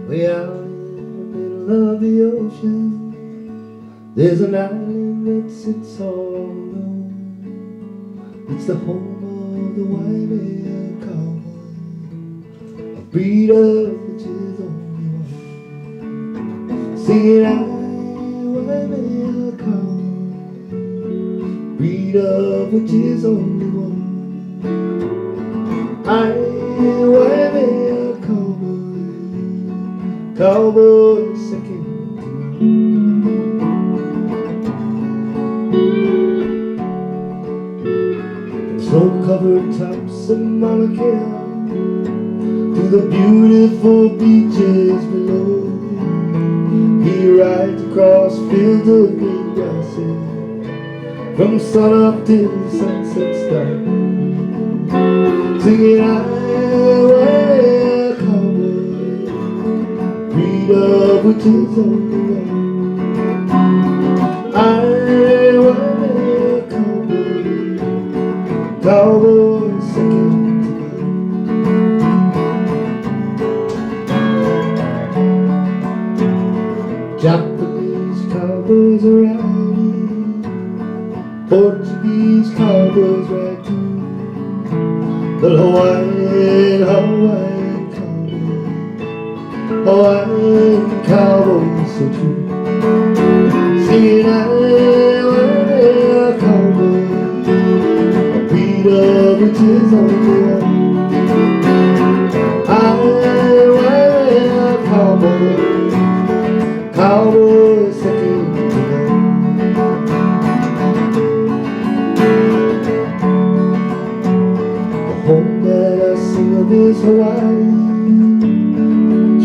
Way out in the middle of the ocean, there's an island that sits all alone. It's the home of the Waimea Cowboy, a breed of which is only one. Singing, I, Waimea Cowboy, breed of which is only one. I, Waimea Cowboy, cowboy second to none. Snow-covered tops of Mauna Kea, to the beautiful beaches below. He rides across fields of green grasses, from sunup till the sunset star, singing, I, Waimea Cowboy, breed of which is only one. I, Waimea Cowboy, cowboy second to none. Japanese cowboys are riding, Portuguese cowboys ride too, but Hawaiian cowboy so true. Singing, I, Waimea Cowboy, a breed of which is only one. I, Waimea Cowboy, cowboy second to none. The home that I sing of is Hawaii,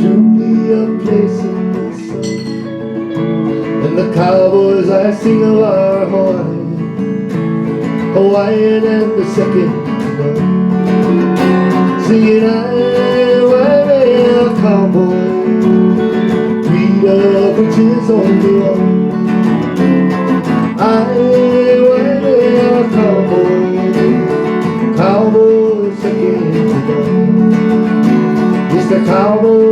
truly a place in the sun. And the cowboys I sing of are Hawaiian and the second to none. Singing, I, Waimea Cowboy, breed of which is only one. I, Waimea Cowboy, cowboy second to none. It's the cowboy